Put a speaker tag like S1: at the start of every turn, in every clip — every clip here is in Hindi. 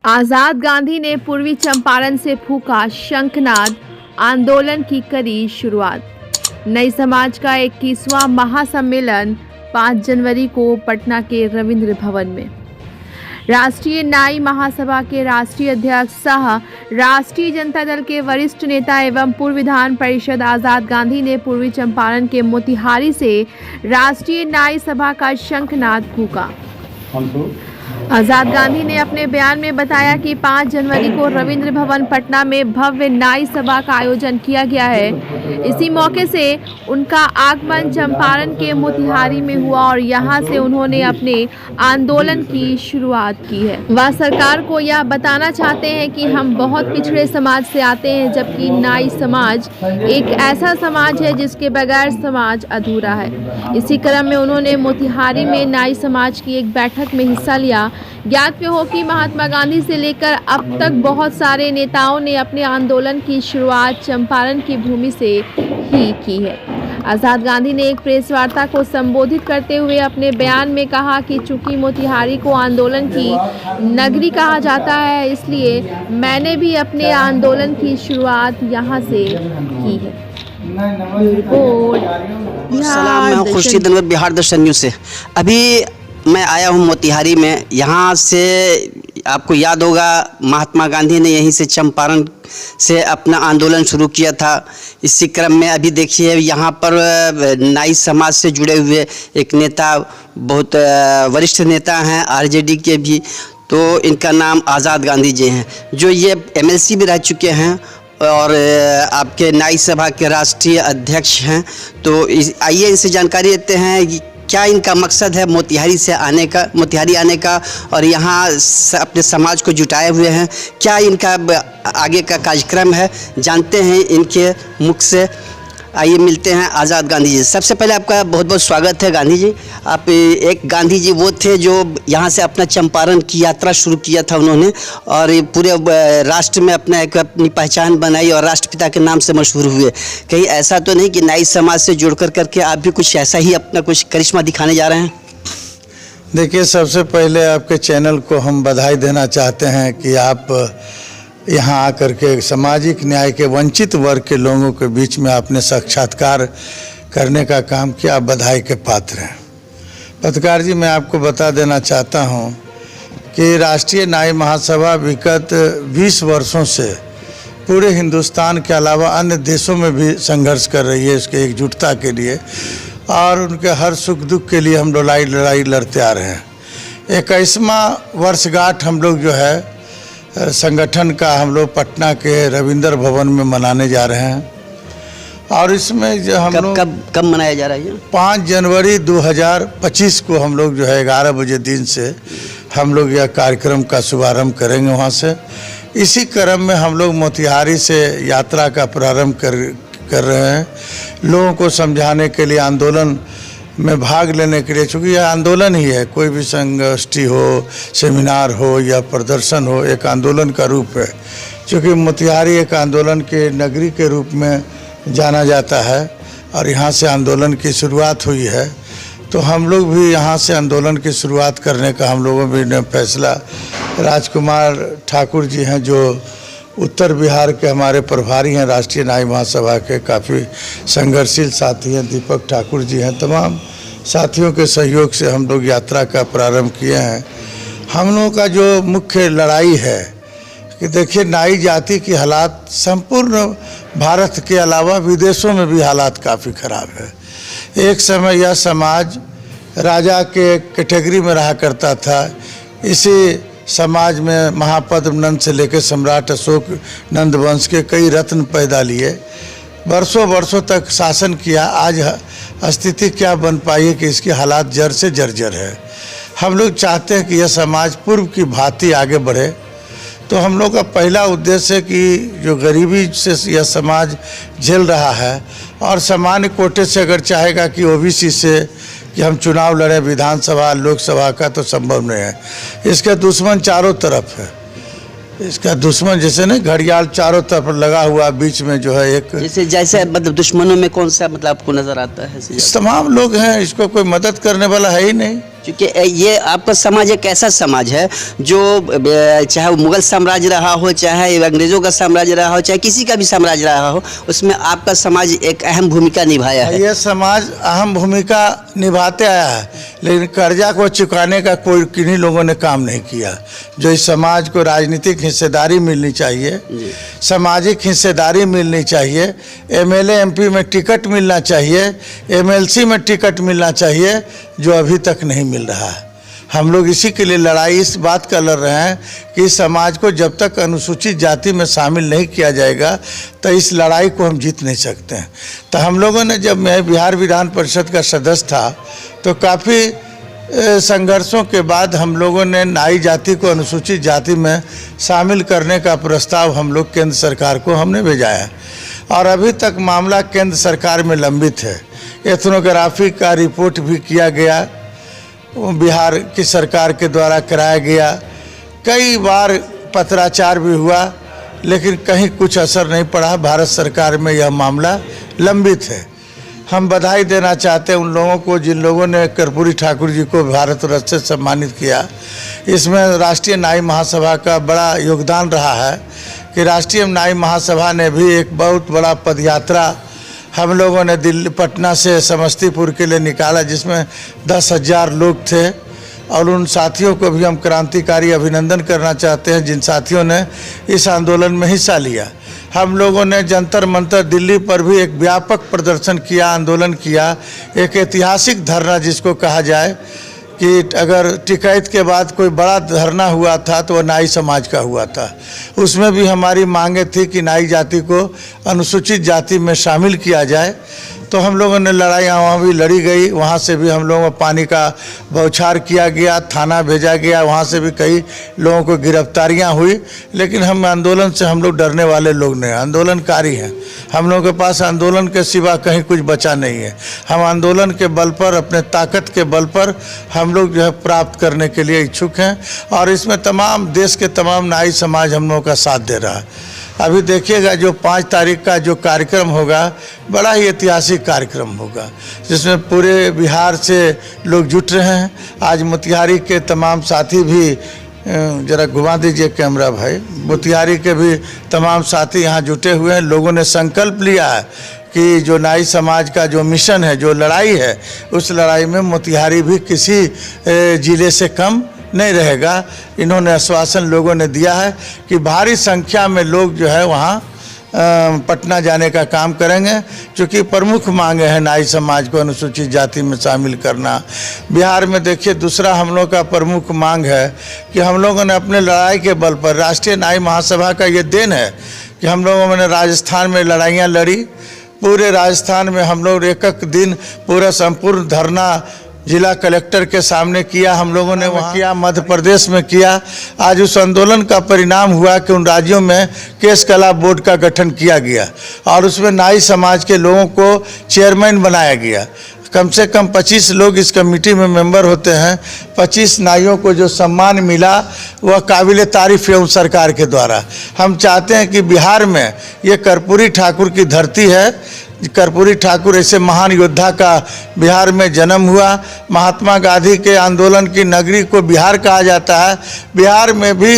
S1: आजाद गांधी ने पूर्वी चंपारण से फूका शंखनाद, आंदोलन की करी शुरुआत। नई समाज का 21वां महासम्मेलन 5 जनवरी को पटना के रविंद्र भवन में। राष्ट्रीय नाई महासभा के राष्ट्रीय अध्यक्ष सह राष्ट्रीय जनता दल के वरिष्ठ नेता एवं पूर्व विधान परिषद आजाद गांधी ने पूर्वी चंपारण के मोतिहारी से राष्ट्रीय नाई सभा का शंखनाद फूका। आजाद गांधी ने अपने बयान में बताया कि 5 जनवरी को रविंद्र भवन पटना में भव्य नाई सभा का आयोजन किया गया है। इसी मौके से उनका आगमन चंपारण के मोतिहारी में हुआ और यहां से उन्होंने अपने आंदोलन की शुरुआत की है। वह सरकार को यह बताना चाहते हैं कि हम बहुत पिछड़े समाज से आते हैं, जबकि नाई समाज एक ऐसा समाज है जिसके बगैर समाज अधूरा है। इसी क्रम में उन्होंने मोतिहारी में नाई समाज की एक बैठक में हिस्सा लिया। ज्ञात हो कि महात्मा गांधी से लेकर अब तक बहुत सारे नेताओं ने अपने आंदोलन की शुरुआत चंपारण की भूमि से ही की है। आजाद गांधी ने एक प्रेस वार्ता को संबोधित करते हुए अपने बयान में कहा कि चूंकि मोतिहारी को आंदोलन की नगरी कहा जाता है, इसलिए मैंने भी अपने आंदोलन की शुरुआत यहाँ से की है।
S2: सलाम, मैं खुर्शीद अनवर, बिहार दर्शन न्यूज़ से। अभी मैं आया हूँ मोतिहारी में। यहाँ से आपको याद होगा महात्मा गांधी ने यहीं से चंपारण से अपना आंदोलन शुरू किया था। इसी क्रम में अभी देखिए यहाँ पर नाई समाज से जुड़े हुए एक नेता, बहुत वरिष्ठ नेता हैं आरजेडी के भी, तो इनका नाम आज़ाद गांधी जी हैं, जो ये एमएलसी भी रह चुके हैं और आपके नाई सभा के राष्ट्रीय अध्यक्ष हैं। तो आइए इनसे जानकारी लेते हैं क्या इनका मकसद है मोतिहारी से आने का, मोतिहारी आने का, और यहाँ अपने समाज को जुटाए हुए हैं। क्या इनका आगे का कार्यक्रम है, जानते हैं इनके मुख से। आइए मिलते हैं आज़ाद गांधी जी। सबसे पहले आपका बहुत बहुत स्वागत है गांधी जी। आप एक गांधी जी वो थे जो यहाँ से अपना चंपारण की यात्रा शुरू किया था उन्होंने, और पूरे राष्ट्र में अपनी पहचान बनाई और राष्ट्रपिता के नाम से मशहूर हुए। कहीं ऐसा तो नहीं कि नाई समाज से जुड़कर करके आप भी कुछ ऐसा ही अपना कुछ करिश्मा दिखाने जा रहे हैं?
S3: देखिए, सबसे पहले आपके चैनल को हम बधाई देना चाहते हैं कि आप यहाँ आकर के सामाजिक न्याय के वंचित वर्ग के लोगों के बीच में आपने साक्षात्कार करने का काम किया। आप बधाई के पात्र हैं। पत्रकार जी, मैं आपको बता देना चाहता हूँ कि राष्ट्रीय नाई महासभा विगत 20 वर्षों से पूरे हिंदुस्तान के अलावा अन्य देशों में भी संघर्ष कर रही है इसके एकजुटता के लिए, और उनके हर सुख दुख के लिए हम लड़ाई लड़ते आ रहे हैं। 21वां वर्षगांठ हम लोग जो है संगठन का हम लोग पटना के रविंद्र भवन में मनाने जा रहे हैं। और इसमें जो हम लोग
S2: कब मनाया जा रहा है?
S3: 5 जनवरी 2025 को हम लोग जो है 11 बजे दिन से हम लोग यह कार्यक्रम का शुभारंभ करेंगे वहाँ से। इसी क्रम में हम लोग मोतिहारी से यात्रा का प्रारंभ कर रहे हैं, लोगों को समझाने के लिए, आंदोलन में भाग लेने के लिए। चूँकि यह आंदोलन ही है, कोई भी संगोष्ठी हो, सेमिनार हो या प्रदर्शन हो, एक आंदोलन का रूप है। चूँकि मोतिहारी एक आंदोलन के नगरी के रूप में जाना जाता है और यहाँ से आंदोलन की शुरुआत हुई है, तो हम लोग भी यहाँ से आंदोलन की शुरुआत करने का हम लोगों ने फैसला। राजकुमार ठाकुर जी हैं जो उत्तर बिहार के हमारे प्रभारी हैं राष्ट्रीय नाई महासभा के, काफ़ी संघर्षशील साथी हैं। दीपक ठाकुर जी हैं। तमाम साथियों के सहयोग से हम लोग यात्रा का प्रारंभ किए हैं। हम लोगों का जो मुख्य लड़ाई है कि देखिए, नाई जाति की हालात संपूर्ण भारत के अलावा विदेशों में भी हालात काफ़ी ख़राब है। एक समय यह समाज राजा के कैटेगरी में रहा करता था। इसी समाज में महापद्म नंद से लेकर सम्राट अशोक नंद वंश के कई रत्न पैदा लिए, वर्षों वर्षों तक शासन किया। आज स्थिति क्या बन पाई है कि इसकी हालात जड़ से जर्जर है। हम लोग चाहते हैं कि यह समाज पूर्व की भांति आगे बढ़े। तो हम लोग का पहला उद्देश्य है कि जो गरीबी से यह समाज झेल रहा है, और सामान्य कोटे से अगर चाहेगा कि ओबीसी से कि हम चुनाव लड़ें विधानसभा लोकसभा का, तो संभव नहीं है। इसका दुश्मन चारों तरफ है। इसका दुश्मन जैसे ना घड़ियाल चारों तरफ लगा हुआ, बीच में जो है एक
S2: जैसे मतलब दुश्मनों में कौन सा मतलब आपको नजर आता है?
S3: तमाम लोग हैं, इसको कोई मदद करने वाला है ही नहीं।
S2: क्योंकि ये आपका समाज एक ऐसा समाज है जो चाहे वो मुगल साम्राज्य रहा हो, चाहे अंग्रेज़ों का साम्राज्य रहा हो, चाहे किसी का भी साम्राज्य रहा हो, उसमें आपका समाज एक अहम भूमिका निभाया है।
S3: ये समाज अहम भूमिका निभाते आया है, लेकिन कर्जा को चुकाने का कोई किन्हीं लोगों ने काम नहीं किया। जो इस समाज को राजनीतिक हिस्सेदारी मिलनी चाहिए, सामाजिक हिस्सेदारी मिलनी चाहिए, एमएलए एमपी में टिकट मिलना चाहिए, एमएलसी में टिकट मिलना चाहिए, जो अभी तक नहीं मिल रहा है। हम लोग इसी के लिए लड़ाई इस बात का लड़ रहे हैं कि समाज को जब तक अनुसूचित जाति में शामिल नहीं किया जाएगा तो इस लड़ाई को हम जीत नहीं सकते हैं। तो हम लोगों ने, जब मैं बिहार विधान परिषद का सदस्य था, तो काफ़ी संघर्षों के बाद हम लोगों ने नाई जाति को अनुसूचित जाति में शामिल करने का प्रस्ताव हम लोग केंद्र सरकार को हमने भेजा है, और अभी तक मामला केंद्र सरकार में लंबित है। एथनोग्राफी का रिपोर्ट भी किया गया, बिहार की सरकार के द्वारा कराया गया, कई बार पत्राचार भी हुआ, लेकिन कहीं कुछ असर नहीं पड़ा। भारत सरकार में यह मामला लंबित है। हम बधाई देना चाहते हैं उन लोगों को जिन लोगों ने कर्पूरी ठाकुर जी को भारत रत्न से सम्मानित किया। इसमें राष्ट्रीय नाई महासभा का बड़ा योगदान रहा है कि राष्ट्रीय नाई महासभा ने भी एक बहुत बड़ा पदयात्रा हम लोगों ने दिल्ली पटना से समस्तीपुर के लिए निकाला, जिसमें 10,000 लोग थे। और उन साथियों को भी हम क्रांतिकारी अभिनंदन करना चाहते हैं जिन साथियों ने इस आंदोलन में हिस्सा लिया। हम लोगों ने जंतर मंतर दिल्ली पर भी एक व्यापक प्रदर्शन किया, आंदोलन किया, एक ऐतिहासिक धरना जिसको कहा जाए कि अगर टिकैत के बाद कोई बड़ा धरना हुआ था तो वह नाई समाज का हुआ था। उसमें भी हमारी मांगे थी कि नाई जाति को अनुसूचित जाति में शामिल किया जाए। तो हम लोगों ने लड़ाइयाँ वहाँ भी लड़ी गई, वहाँ से भी हम लोगों को पानी का बौछार किया गया, थाना भेजा गया, वहाँ से भी कई लोगों को गिरफ्तारियाँ हुई। लेकिन हम आंदोलन से हम लोग डरने वाले लोग नहीं, आंदोलनकारी हैं। हम लोगों के पास आंदोलन के सिवा कहीं कुछ बचा नहीं है। हम आंदोलन के बल पर, अपने ताकत के बल पर हम लोग जो है प्राप्त करने के लिए इच्छुक हैं, और इसमें तमाम देश के तमाम नाई समाज हम लोगों का साथ दे रहा है। अभी देखिएगा जो 5 तारीख का जो कार्यक्रम होगा, बड़ा ही ऐतिहासिक कार्यक्रम होगा, जिसमें पूरे बिहार से लोग जुट रहे हैं। आज मोतिहारी के तमाम साथी भी, जरा घुमा दीजिए कैमरा भाई, मोतिहारी के भी तमाम साथी यहाँ जुटे हुए हैं। लोगों ने संकल्प लिया है कि जो नाई समाज का जो मिशन है, जो लड़ाई है, उस लड़ाई में मोतिहारी भी किसी ज़िले से कम नहीं रहेगा। इन्होंने आश्वासन लोगों ने दिया है कि भारी संख्या में लोग जो है वहाँ पटना जाने का काम करेंगे, क्योंकि प्रमुख मांगे हैं नाई समाज को अनुसूचित जाति में शामिल करना। बिहार में देखिए दूसरा हम लोग का प्रमुख मांग है कि हम लोगों ने अपने लड़ाई के बल पर, राष्ट्रीय नाई महासभा का ये देन है कि हम लोगों ने राजस्थान में लड़ाइयाँ लड़ी। पूरे राजस्थान में हम लोग एक दिन पूरा संपूर्ण धरना जिला कलेक्टर के सामने किया, हम लोगों ने वहाँ किया, मध्य प्रदेश में किया। आज उस आंदोलन का परिणाम हुआ कि उन राज्यों में केस कला बोर्ड का गठन किया गया, और उसमें नाई समाज के लोगों को चेयरमैन बनाया गया। कम से कम 25 लोग इस कमेटी में मेंबर होते हैं। 25 नाइयों को जो सम्मान मिला वह काबिल तारीफ़ है उन सरकार के द्वारा। हम चाहते हैं कि बिहार में ये कर्पूरी ठाकुर की धरती है। कर्पूरी ठाकुर ऐसे महान योद्धा का बिहार में जन्म हुआ। महात्मा गांधी के आंदोलन की नगरी को बिहार कहा जाता है। बिहार में भी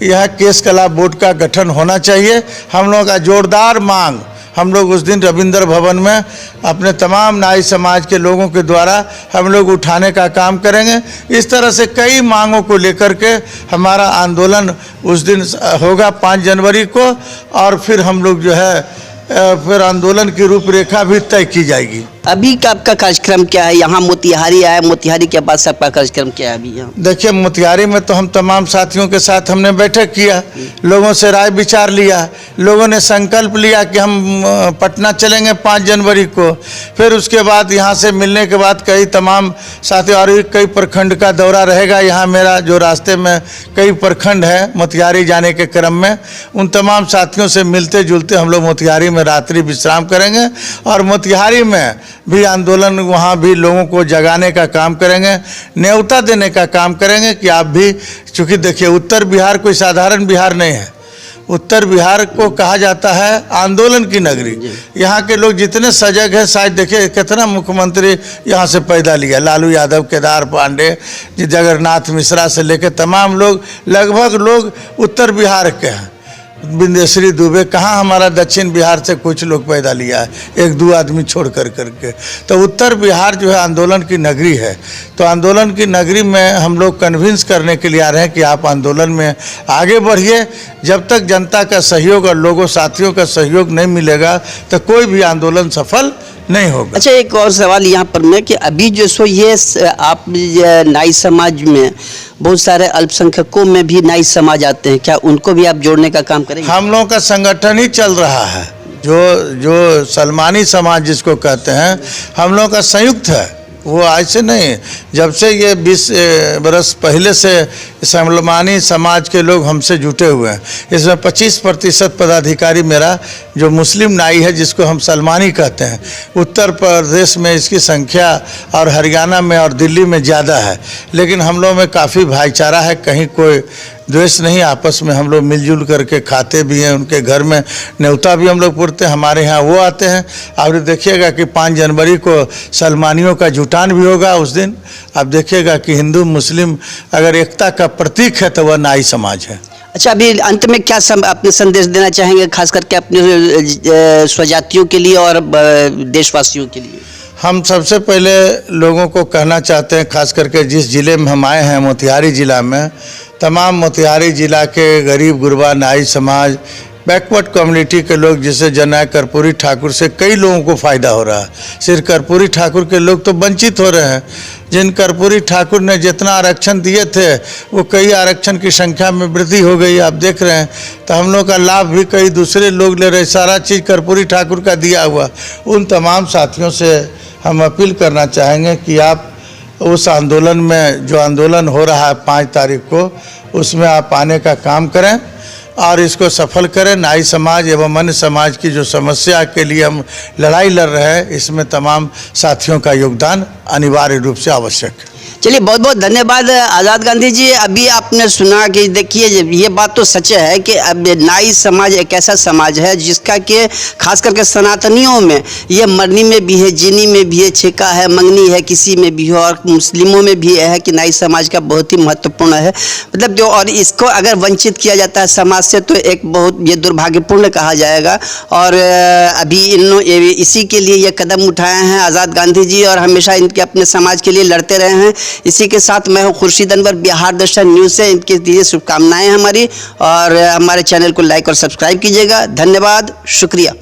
S3: यह केस कला बोर्ड का गठन होना चाहिए। हम लोगों का जोरदार मांग हम लोग उस दिन रविंद्र भवन में अपने तमाम नाई समाज के लोगों के द्वारा हम लोग उठाने का काम करेंगे। इस तरह से कई मांगों को लेकर के हमारा आंदोलन उस दिन होगा 5 जनवरी को, और फिर हम लोग जो है फिर आंदोलन की रूपरेखा भी तय की जाएगी।
S2: अभी का आपका कार्यक्रम क्या है? यहाँ मोतिहारी आया, मोतिहारी के बाद आपका कार्यक्रम क्या है अभी यहाँ?
S3: देखिए मोतिहारी में तो हम तमाम साथियों के साथ हमने बैठक किया, लोगों से राय विचार लिया। लोगों ने संकल्प लिया कि हम पटना चलेंगे 5 जनवरी को। फिर उसके बाद यहाँ से मिलने के बाद कई तमाम साथी, और कई प्रखंड का दौरा रहेगा। यहाँ मेरा जो रास्ते में कई प्रखंड है मोतिहारी जाने के क्रम में, उन तमाम साथियों से मिलते जुलते हम लोग मोतिहारी में रात्रि विश्राम करेंगे, और मोतिहारी में भी आंदोलन, वहाँ भी लोगों को जगाने का काम करेंगे, न्योता देने का काम करेंगे कि आप भी, चूँकि देखिए उत्तर बिहार कोई साधारण बिहार नहीं है। उत्तर बिहार को कहा जाता है आंदोलन की नगरी। यहाँ के लोग जितने सजग हैं, शायद देखिए कितना मुख्यमंत्री यहाँ से पैदा लिया, लालू यादव, केदार पांडे, जगन्नाथ मिश्रा से लेकर तमाम लोग, लगभग लोग उत्तर बिहार के हैं। बिंदेश्वरी दुबे, कहाँ हमारा दक्षिण बिहार से कुछ लोग पैदा लिया है, एक दो आदमी छोड़ करके। तो उत्तर बिहार जो है आंदोलन की नगरी है। तो आंदोलन की नगरी में हम लोग कन्विंस करने के लिए आ रहे हैं कि आप आंदोलन में आगे बढ़िए। जब तक जनता का सहयोग और लोगों साथियों का सहयोग नहीं मिलेगा तो कोई भी आंदोलन सफल नहीं होगा।
S2: अच्छा, एक और सवाल यहाँ पर मैं कि अभी जो सो ये आप नाई समाज में बहुत सारे अल्पसंख्यकों में भी नाई समाज आते हैं, क्या उनको भी आप जोड़ने का काम करेंगे?
S3: हम लोगों का संगठन ही चल रहा है, जो सलमानी समाज जिसको कहते हैं, हम लोगों का संयुक्त है। वो ऐसे नहीं, जब से ये 20 बरस पहले से सलमानी समाज के लोग हमसे जुटे हुए हैं। इसमें 25% पदाधिकारी मेरा जो मुस्लिम नाई है, जिसको हम सलमानी कहते हैं, उत्तर प्रदेश में इसकी संख्या और हरियाणा में और दिल्ली में ज़्यादा है। लेकिन हम लोगों में काफ़ी भाईचारा है, कहीं कोई द्वेष नहीं, आपस में हम लोग मिलजुल करके खाते भी हैं। उनके घर में न्योता भी हम लोग पुरते हैं, हमारे यहाँ वो आते हैं। आप देखिएगा कि 5 जनवरी को सलमानियों का जुटान भी होगा। उस दिन आप देखिएगा कि हिंदू मुस्लिम अगर एकता का प्रतीक है तो वह नाई समाज है।
S2: अच्छा, अभी अंत में क्या अपने संदेश देना चाहेंगे, खास करके अपने स्वजातियों के लिए और देशवासियों के लिए?
S3: हम सबसे पहले लोगों को कहना चाहते हैं, खास करके जिस ज़िले में हम आए हैं, मोतिहारी ज़िला में, तमाम मोतिहारी ज़िला के गरीब गुरबा नाई समाज, बैकवर्ड कम्युनिटी के लोग, जिसे जनाय कर्पूरी ठाकुर से कई लोगों को फ़ायदा हो रहा है। सिर्फ कर्पूरी ठाकुर के लोग तो वंचित हो रहे हैं। जिन कर्पूरी ठाकुर ने जितना आरक्षण दिए थे, वो कई आरक्षण की संख्या में वृद्धि हो गई, आप देख रहे हैं। तो हम लोग का लाभ भी कई दूसरे लोग ले रहे, सारा चीज़ कर्पूरी ठाकुर का दिया हुआ। उन तमाम साथियों से हम अपील करना चाहेंगे कि आप उस आंदोलन में, जो आंदोलन हो रहा है 5 तारीख को, उसमें आप आने का काम करें और इसको सफल करें। नाई समाज एवं अन्य समाज की जो समस्या के लिए हम लड़ाई लड़ रहे हैं, इसमें तमाम साथियों का योगदान अनिवार्य रूप से आवश्यक है।
S2: चलिए, बहुत बहुत धन्यवाद आज़ाद गांधी जी। अभी आपने सुना कि देखिए, ये बात तो सच है कि अब नाई समाज एक ऐसा समाज है जिसका कि खास करके सनातनियों में ये मरनी में भी है, जीनी में भी है, छेका है, मंगनी है, किसी में भी हो, और मुस्लिमों में भी है कि नाई समाज का बहुत ही महत्वपूर्ण है। मतलब जो, और इसको अगर वंचित किया जाता है समाज से तो एक बहुत ये दुर्भाग्यपूर्ण कहा जाएगा। और अभी इसी के लिए ये कदम उठाए हैं आज़ाद गांधी जी, और हमेशा इनके अपने समाज के लिए लड़ते रहे हैं। इसी के साथ मैं हूँ खुर्शीद अनवर, बिहार दर्शन न्यूज़ से इनके दीजिए शुभकामनाएं हमारी, और हमारे चैनल को लाइक और सब्सक्राइब कीजिएगा। धन्यवाद, शुक्रिया।